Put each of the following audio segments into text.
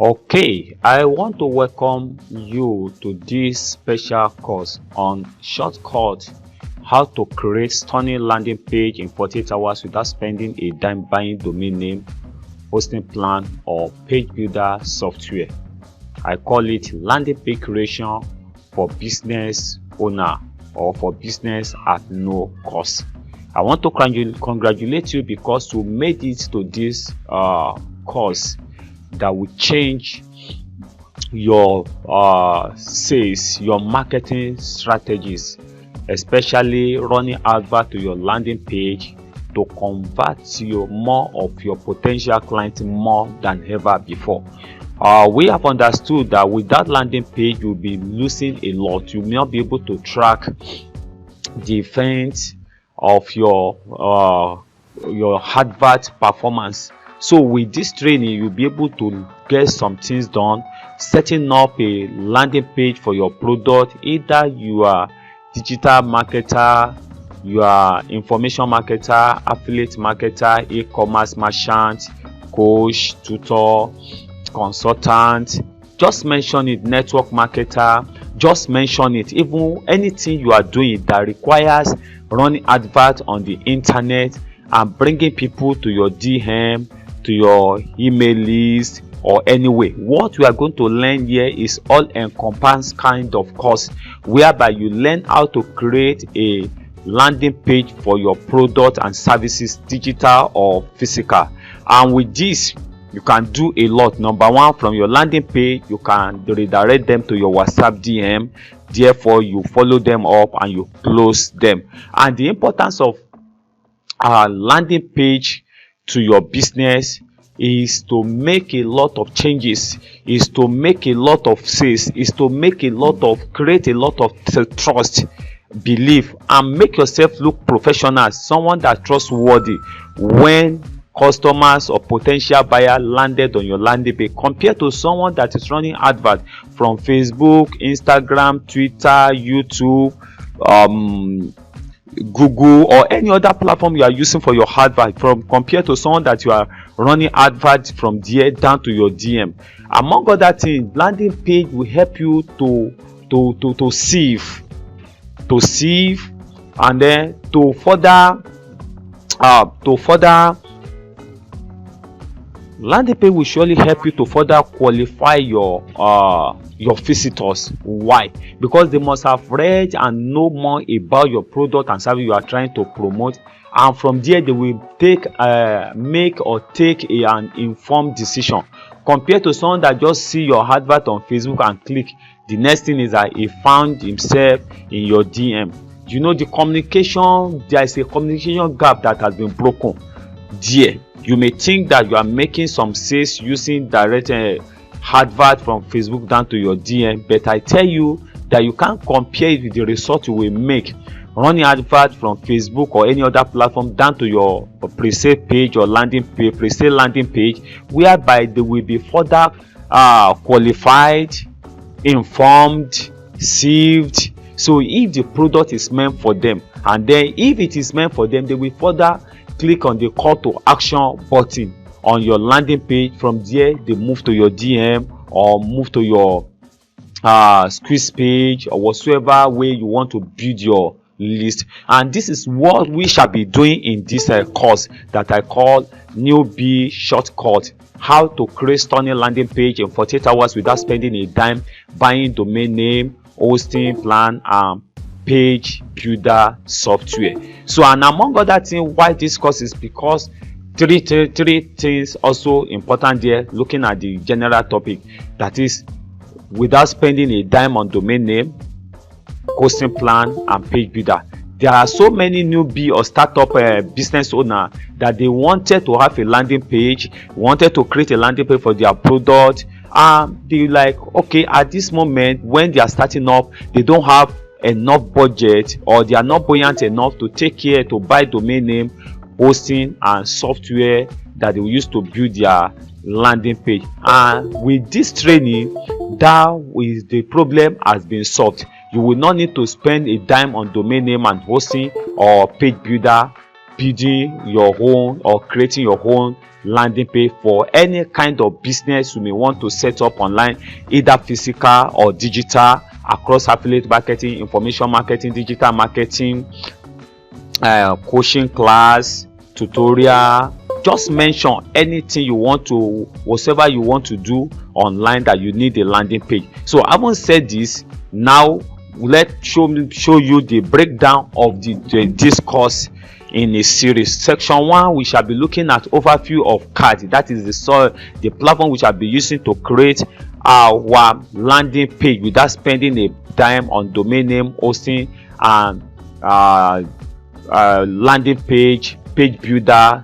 Okay, I want to welcome you to this special course on shortcut how to create stunning landing page in 48 hours without spending a dime buying domain name, hosting plan or page builder software. I call it landing page creation for business owner or for business at no cost. I want to congratulate you because you made it to this course that will change your sales, your marketing strategies, especially running advert to your landing page to convert you more of your potential clients more than ever before. We have understood that without landing page you'll be losing a lot. You will not be able to track the events of your advert performance. So with this training you'll be able to get some things done, setting up a landing page for your product. Either you are digital marketer, you are information marketer, affiliate marketer, e-commerce merchant, coach, tutor, consultant, just mention it, network marketer, just mention it. Even anything you are doing that requires running advert on the internet and bringing people to your DM, to your email list, or anyway, what we are going to learn here is all encompassing kind of course whereby you learn how to create a landing page for your product and services, digital or physical. And with this you can do a lot. Number one, from your landing page you can redirect them to your WhatsApp DM, therefore you follow them up and you close them. And the importance of landing page to your business is to make a lot of changes, is to make a lot of sales, is to make a lot of create a lot of trust, belief, and make yourself look professional, someone that trustworthy when customers or potential buyer landed on your landing page, compared to someone that is running advert from Facebook, Instagram, Twitter, YouTube, Google, or any other platform you are using for your advert, from compared to someone that you are running advert from there down to your DM. Among other things, landing page will help you to sieve and then to further landing page will surely help you to further qualify your visitors. Why? Because they must have read and know more about your product and service you are trying to promote, and from there they will make an informed decision, compared to someone that just see your advert on Facebook and click. The next thing is that he found himself in your DM. You know, there is a communication gap that has been broken there. You may think that you are making some sales using direct advert from Facebook down to your DM, but I tell you that you can't compare it with the result you will make running advert from Facebook or any other platform down to your pre-sale page or pre-sale landing page, whereby they will be further qualified, informed, sieved. So if the product is meant for them, and then if it is meant for them, they will further click on the call to action button on your landing page. From there they move to your DM or move to your squeeze page or whatsoever way you want to build your list. And this is what we shall be doing in this course that I call newbie shortcut, how to create stunning landing page in 48 hours without spending a dime buying domain name, hosting plan, and page builder software. So, and among other things, why this course is because three things also important there, looking at the general topic, that is without spending a dime on domain name, hosting plan, and page builder. There are so many newbie or startup business owner that they wanted to have a landing page, wanted to create a landing page for their product, and they like, okay, at this moment when they are starting up, they don't have enough budget, or they are not buoyant enough to take care to buy domain name, hosting, and software that they will use to build their landing page. And with this training, the problem has been solved. You will not need to spend a dime on domain name and hosting or page builder building your own or creating your own landing page for any kind of business you may want to set up online, either physical or digital, across affiliate marketing, information marketing, digital marketing, coaching class, tutorial. Just mention anything you want to, whatever you want to do online that you need a landing page. So having said this, now let's show you the breakdown of this course in a series. Section 1, we shall be looking at overview of CAD. That is the platform we shall be using to create our landing page without spending a dime on domain name, hosting, and landing page builder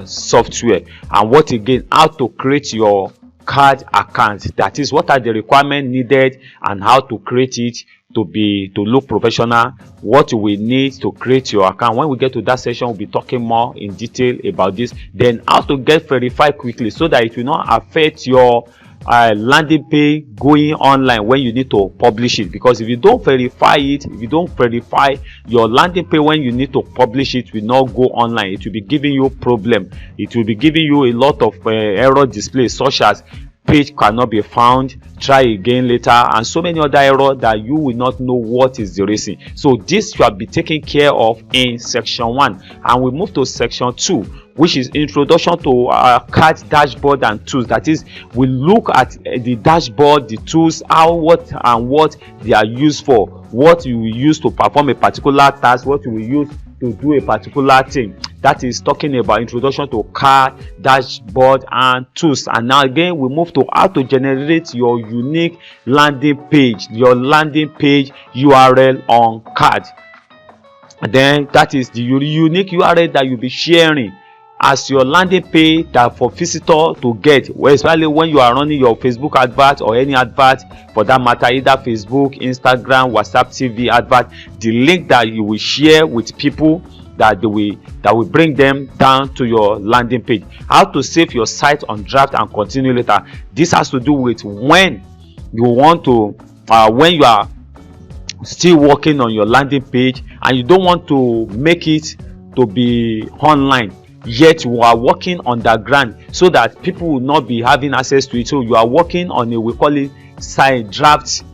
software, and what again, how to create your CAD account. That is, what are the requirements needed and how to create it to look professional, what we need to create your account. When we get to that session, we'll be talking more in detail about this. Then how to get verified quickly so that it will not affect your landing page going online when you need to publish it. Because if you don't verify it, if you don't verify your landing page when you need to publish it, will not go online. It will be giving you problem. It will be giving you a lot of error displays, such as page cannot be found, try again later, and so many other errors that you will not know what is the reason. So this should be taken care of in section 1, and we move to section 2, which is introduction to CAD dashboard and tools. That is, we look at the dashboard, the tools, what they are used for, what you will use to perform a particular task, what you will use to do a particular thing. That is talking about introduction to CAD dashboard and tools. And now again, we move to how to generate your unique landing page, your landing page URL on CAD. And then that is the unique URL that you'll be sharing as your landing page that for visitor to get, especially when you are running your Facebook advert or any advert for that matter, either Facebook, Instagram, WhatsApp TV advert. The link that you will share with people that will bring them down to your landing page. How to save your site on draft and continue later. This has to do with when you want to when you are still working on your landing page and you don't want to make it to be online, yet you are working underground so that people will not be having access to it. So you are working on a, we call it site draft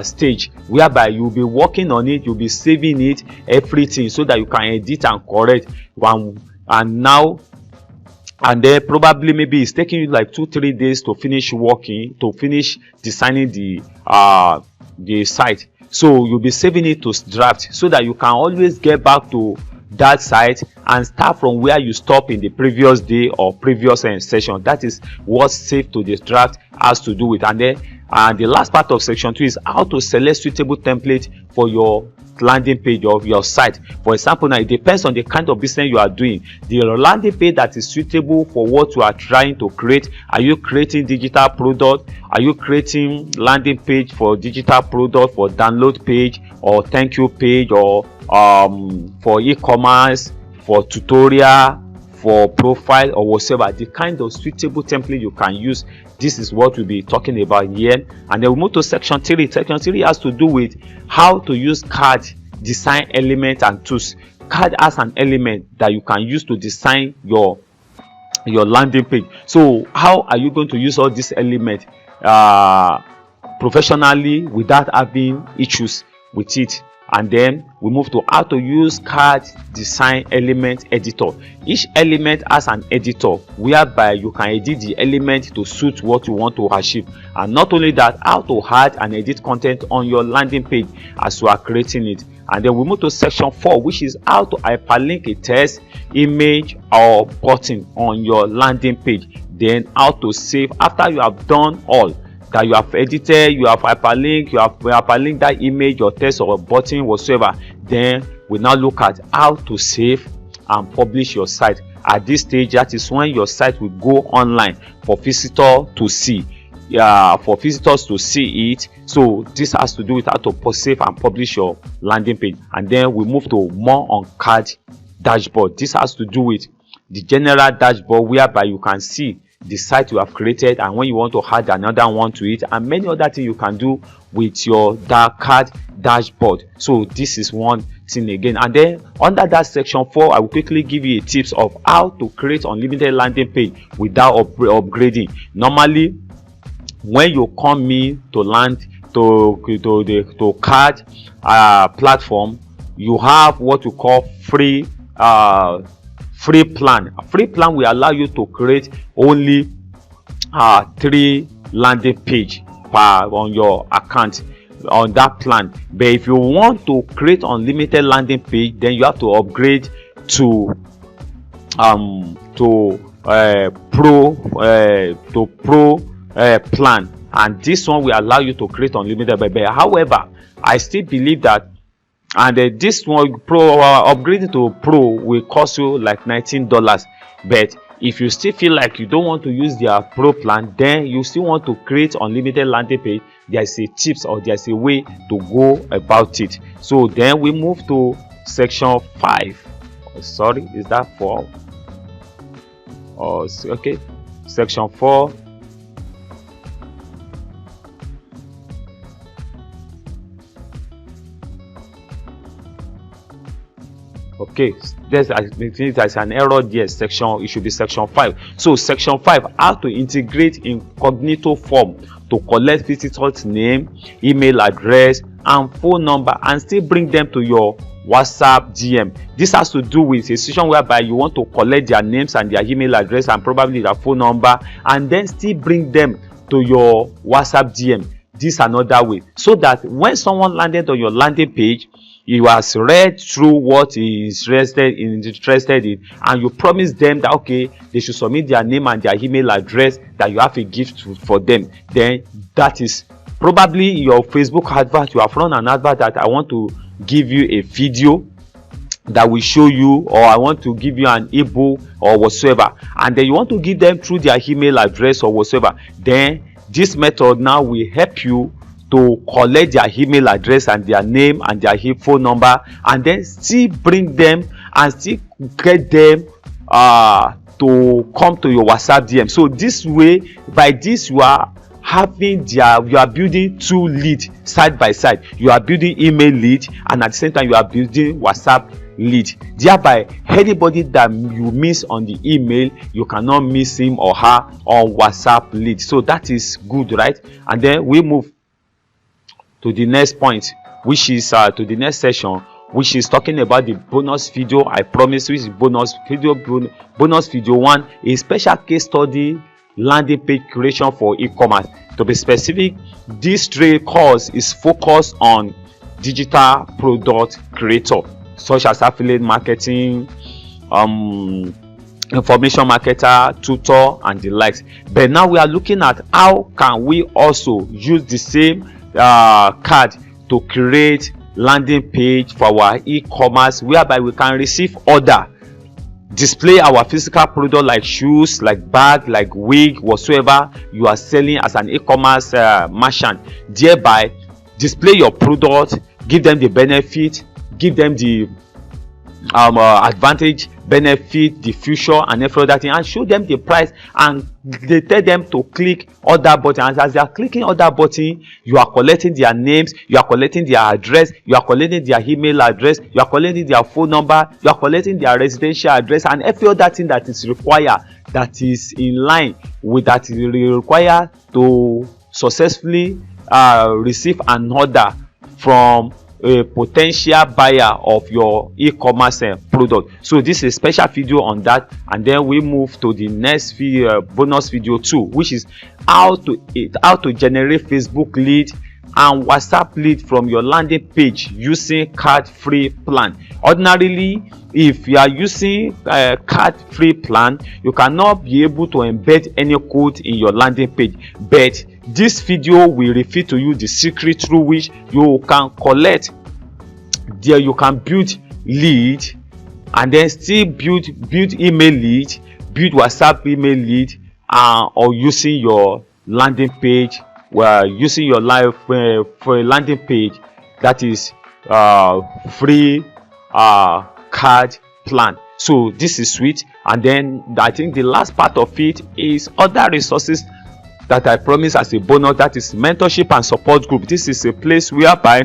stage, whereby you'll be working on it, you'll be saving it, everything, so that you can edit and correct one. And then probably maybe it's taking you like 2-3 days to finish working, to finish designing the site. So you'll be saving it to draft so that you can always get back to that site and start from where you stop in the previous day or previous session. That is what save to the draft has to do with. And then the last part of section 2 is how to select suitable template for your landing page of your site. For example, now it depends on the kind of business you are doing. The landing page that is suitable for what you are trying to create. Are you creating digital product? Are you creating landing page for digital product, for download page, or thank you page, or for e-commerce, for tutorial, for profile, or whatever? The kind of suitable template you can use. This is what we'll be talking about here. And then we move to section 3. Section 3 has to do with how to use CAD design element and tools. CAD has an element that you can use to design your landing page. So how are you going to use all these elements professionally without having issues with it? And then we move to how to use CAD design element editor. Each element has an editor whereby you can edit the element to suit what you want to achieve. And not only that, how to add and edit content on your landing page as you are creating it. And then we move to section 4, which is how to hyperlink a text, image, or button on your landing page. Then how to save after you have done all that you have edited, you have hyperlinked that image or text or button whatsoever. Then we now look at how to save and publish your site. At this stage, that is when your site will go online for visitors to see. For visitors to see it. So this has to do with how to save and publish your landing page. And then we move to more on CAD dashboard. This has to do with the general dashboard whereby you can see the site you have created, and when you want to add another one to it, and many other things you can do with your CAD dashboard. So this is one thing again. And then under that section 4, I will quickly give you a tips of how to create unlimited landing page without upgrading. Normally, when you come in to land to card platform, you have what you call free plan. A free plan will allow you to create only 3 landing page on your account on that plan. But if you want to create unlimited landing page, then you have to upgrade to pro plan, and this one will allow you to create unlimited. But however, I still believe that, and this one pro upgrading to pro will cost you like $19. But if you still feel like you don't want to use their pro plan, then you still want to create unlimited landing page, there is a tips or there is a way to go about it. So then we move to section 5. Sorry, is that 4? Oh, okay, section 4. Okay, there's an error there. Section, it should be section 5. So section 5, how to integrate incognito form to collect visitors' name, email address and phone number and still bring them to your WhatsApp DM. This has to do with a situation whereby you want to collect their names and their email address and probably their phone number and then still bring them to your WhatsApp DM. This is another way, so that when someone landed on your landing page, he has read through what he is interested in, and you promise them that okay, they should submit their name and their email address, that you have a gift for them. Then that is probably your Facebook advert. You have run an advert that I want to give you a video that will show you, or I want to give you an ebook or whatsoever, and then you want to give them through their email address or whatsoever. Then this method now will help you to collect their email address and their name and their phone number, and then still bring them and still get them to come to your WhatsApp DM. So this way, by this, you are building 2 leads side by side. You are building email lead, and at the same time you are building WhatsApp lead. Thereby, anybody that you miss on the email, you cannot miss him or her on WhatsApp lead. So that is good, right? And then we move to the next point, which is to the next session, which is talking about the bonus video. I promise, which is bonus video 1, a special case study landing page creation for e-commerce. To be specific, this course is focused on digital product creator, such as affiliate marketing, information marketer, tutor and the likes. But now we are looking at how can we also use the same card to create landing page for our e-commerce, whereby we can receive order, display our physical product like shoes, like bag, like wig, whatsoever you are selling as an e-commerce merchant. Thereby display your product, give them the benefit, give them the advantage, benefit, the future and every other thing, and show them the price, and they tell them to click order button. And as they are clicking order button, you are collecting their names, you are collecting their address, you are collecting their email address, you are collecting their phone number, you are collecting their residential address and every other thing that is required, that is in line with that is required to successfully receive an order from a potential buyer of your e-commerce product. So this is a special video on that, and then we move to the next bonus video 2, which is how to generate Facebook lead and WhatsApp lead from your landing page using card free plan. Ordinarily, if you are using a card free plan, you cannot be able to embed any code in your landing page, but this video will reveal to you the secret through which you can collect there. You can build lead and then still build email lead, build WhatsApp email lead, or using your landing page, using your live for a landing page that is free card plan. So this is sweet. And then I think the last part of it is other resources that I promise as a bonus, that is mentorship and support group. This is a place whereby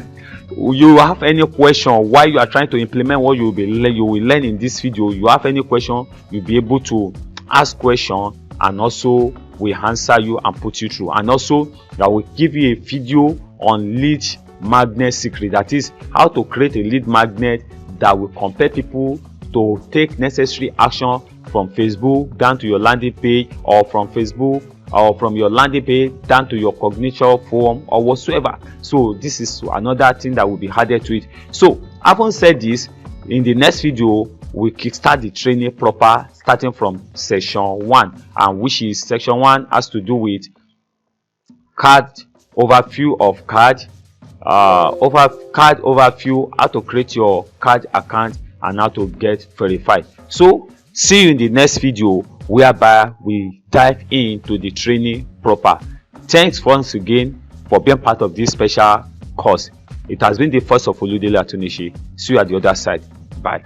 you have any question while you are trying to implement what you will learn in this video, you have any question, you'll be able to ask question, and also we answer you and put you through. And also I will give you a video on lead magnet secret, that is how to create a lead magnet that will compel people to take necessary action from Facebook down to your landing page, or from Facebook or from your landing page down to your cognition form or whatsoever. So this is another thing that will be added to it. So having said this, in the next video we kickstart the training proper, starting from section 1, and which is section 1 has to do with card overview of card, card overview, how to create your card account, and how to get verified. So see you in the next video, whereby we dive into the training proper. Thanks once again for being part of this special course. It has been the first of Oludele Atunishi. See you at the other side. Bye.